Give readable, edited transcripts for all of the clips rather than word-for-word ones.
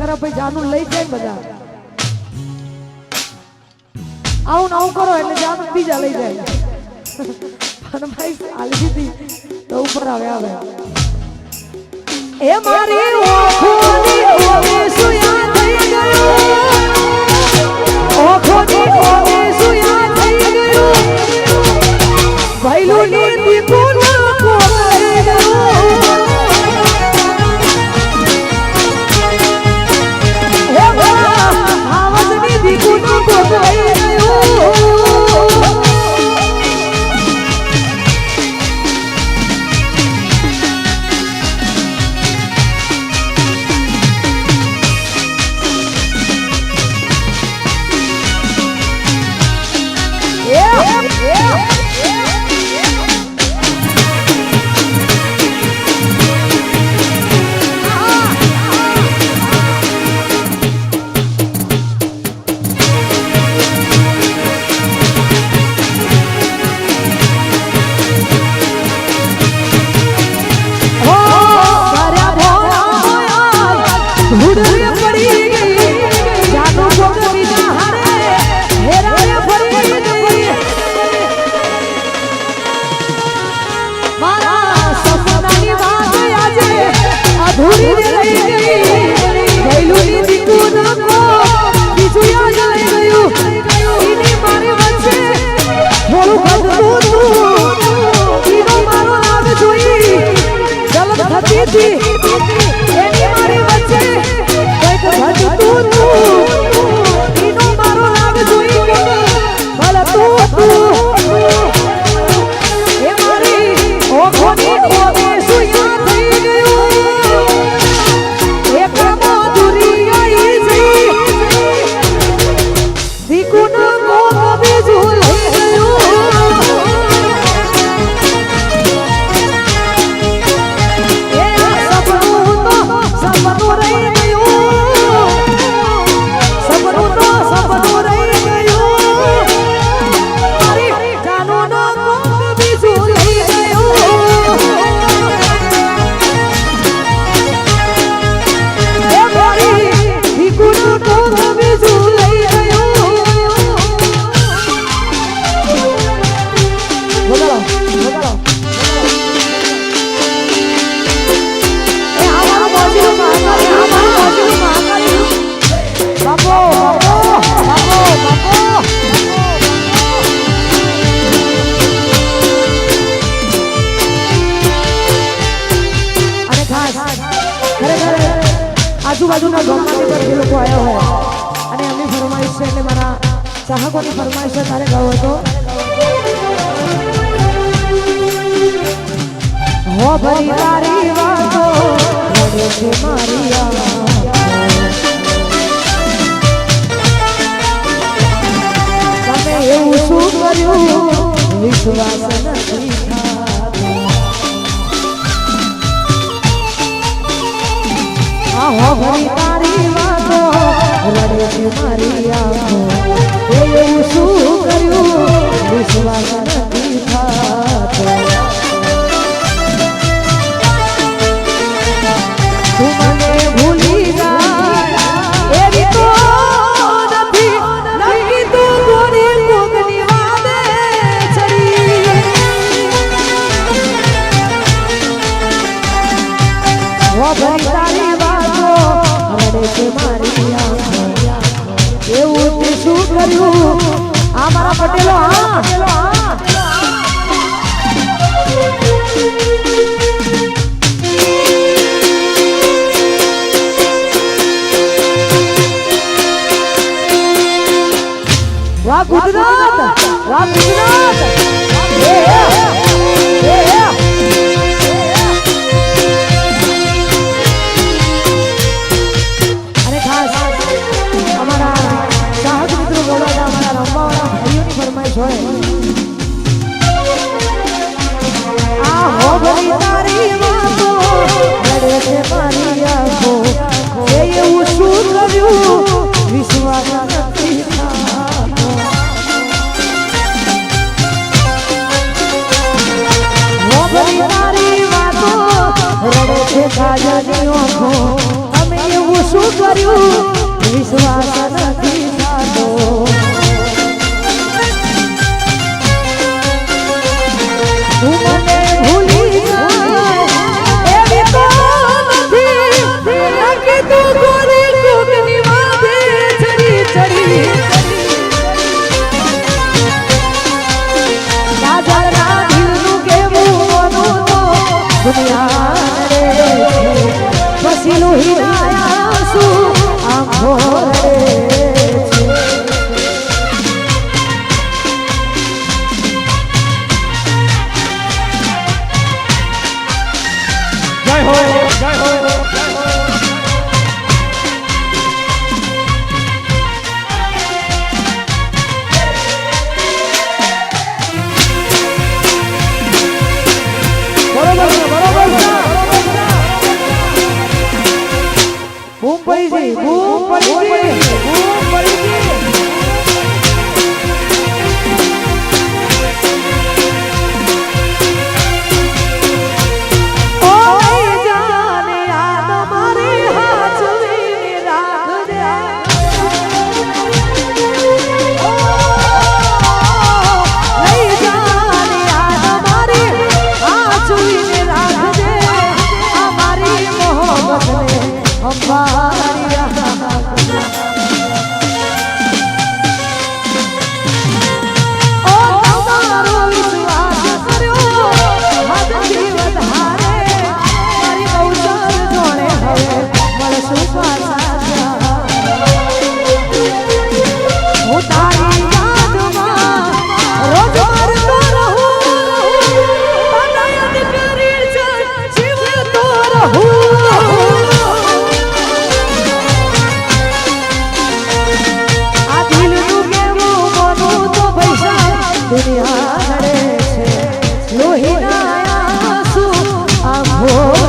તારા ભાઈ જાનું લઈ જાય બધા આવું આવું કરો એટલે જાનું બીજા લઈ જાય પણ ભાઈ આલી દીધી તો ઉપર આવે આવે એ મારી ઓખોની ઓવે સુયા થઈ ગયું ઓખોની ઓવે સુયા થઈ ગયું ભાઈલુની દીપુન કોકઈ ગયું હે આવસની દીપુન કોકઈ આજુબાજુના ગામમાંથી પણ એ લોકો આવ્યા હોય અને એમની ફરમાઈશ છે એટલે મારા ચાહકોની ફરમાઈશ છે તારે ગાવો હતો હો ભરી તારી વાતો રડે છે મારી તમે એવું શું કર્યું વિશ્વાસ નથી હો ભરી તારી વાતો રડે છે મારી આંખો એવું શું કર્યું વિશ્વાસ નથી થતો તું મને ભૂલી જાય એવી તો નથી નહીં તું કોની કોકની વાદે ચડી હો ભરી તારી મારી આંખો એવું તે શું કર્યું આ મારા પટેલો વાહ ગુજરાત વાહ ગુજરાત વિશ્વાસ નથી તારી વાતો રડે છે કાજની આંખો તમે એવું શું કર્યું હું તારી યાદમાં રોજ મરતો રહું તને યાદ કરી જીવતો રહું આ દિલનું કેવું મનું તો પૈસા દુનિયા ઘડે છે લોહીના આંસુ આંખો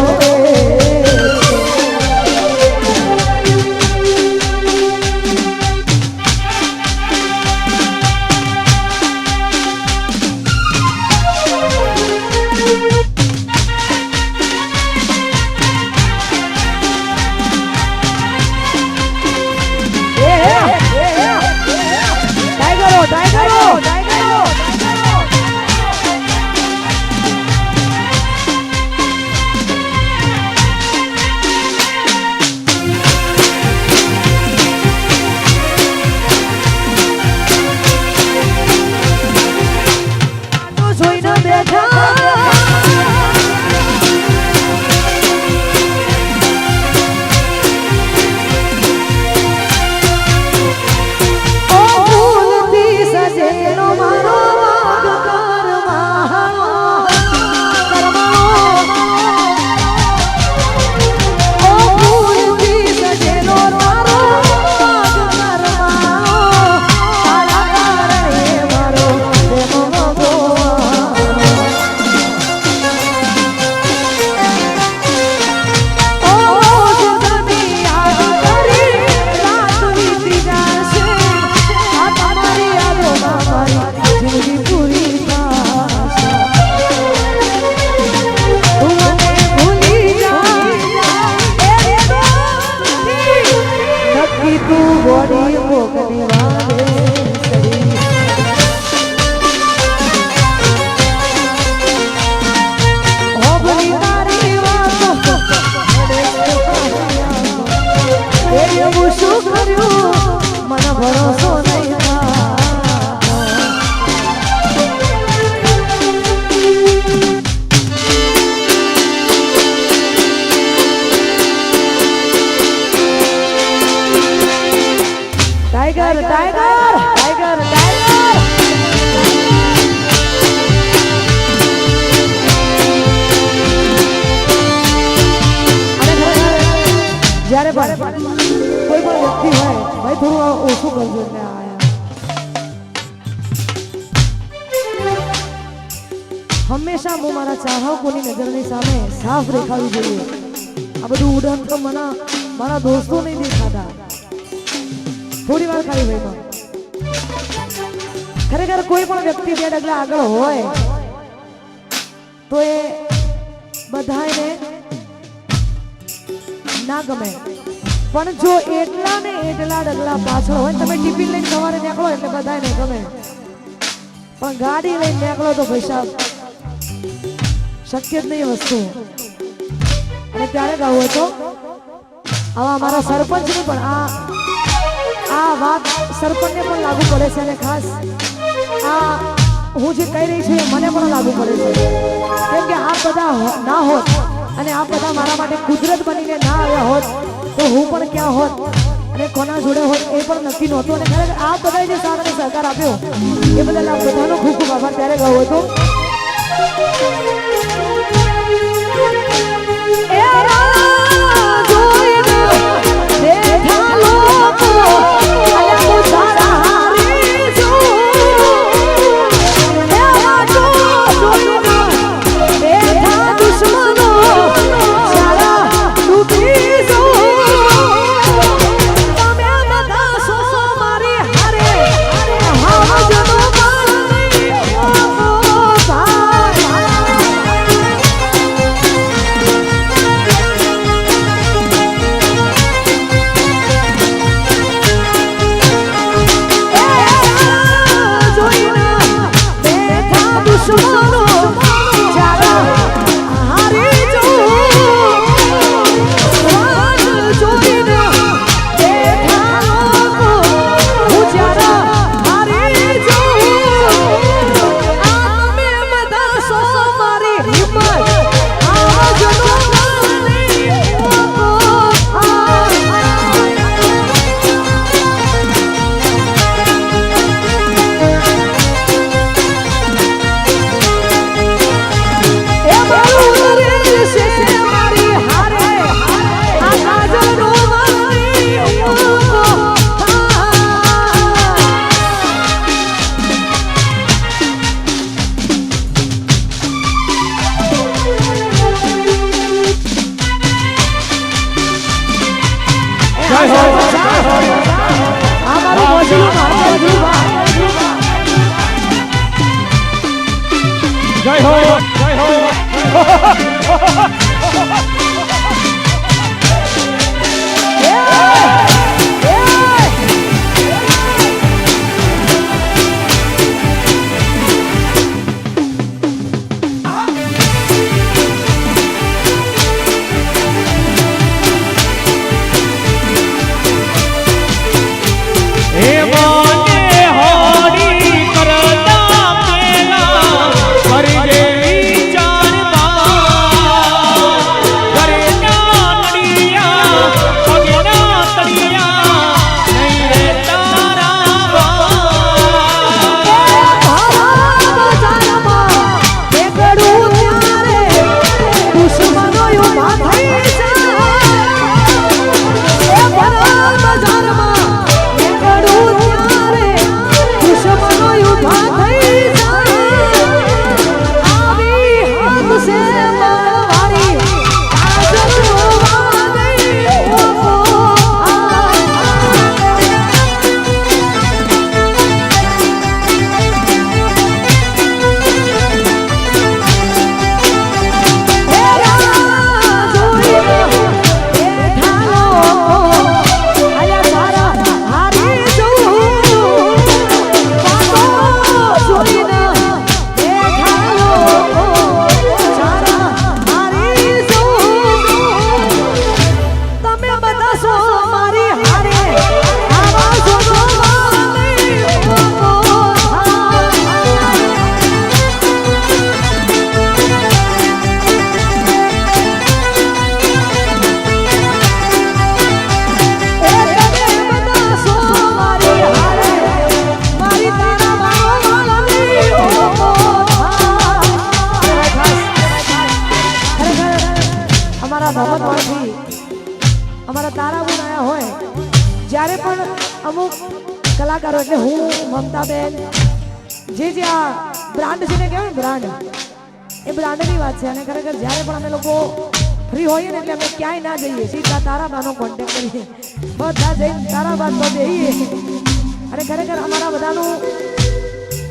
જ્યારે કોઈ પણ વ્યક્તિ હોય ભાઈ થોડું ઓછું કરજો એટલે હંમેશા હું મારા ચાહકોની નજરની સામે સાફ દેખાવી જોઈએ આ બધું ઉડન તો મારા દોસ્તો નહીં દેખાતા થોડી વાર ખાલી ભાઈમાં ખરેખર કોઈ પણ વ્યક્તિ બે ડગલા આગળ હોય તો એ બધાને ના ગમે પણ જો એટલા ને એટલા ડગલા પાછળ હોય તમે ટિફિન લઈને સવારે નીકળો એટલે બધાને ગમે પણ ગાડી લઈને નીકળો તો પૈસા શક્ય જ નહીં વસ્તુ અને ત્યારે ગાવું હતો આવા અમારા સરપંચની પણ આ વાત સરપંચને પણ લાગુ પડે છે અને ખાસ આ હું જે કહી રહી છું એ મને પણ લાગુ પડે છે કેમ કે આ બધા ના હોત અને આ બધા મારા માટે કુદરત બનીને ના આવ્યા હોત તો હું પણ ક્યાં હોત અને કોના જોડે હોત એ પણ નક્કી નહોતું અને ખરેખર આ બધાએ જે સાથ અને સહકાર આપ્યો એ બદલ આ બધાનો ખૂબ ખૂબ આભાર ત્યારે ગાયો હતો જય હો જય હો અમારા તારાબેન આયા હોય જ્યારે પણ અમુક કલાકારો એટલે હું મમતાબેન જે આ બ્રાન્ડ છે ને કહેવાય બ્રાન્ડ એ બ્રાન્ડની વાત છે અને ખરેખર જ્યારે પણ અમે લોકો ફ્રી હોઈએ ને એટલે અમે ક્યાંય ના જઈએ સીધા તારાબાનો કોન્ટેક્ટ કરીએ બધા જઈને તારાબા તો જઈએ અને ખરેખર અમારા બધાનું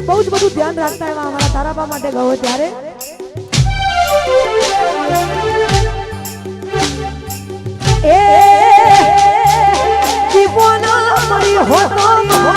બહુ જ બધું ધ્યાન રાખતા એવા અમારા તારાબા માટે ગયો ત્યારે એ દીપોના મરી હોતો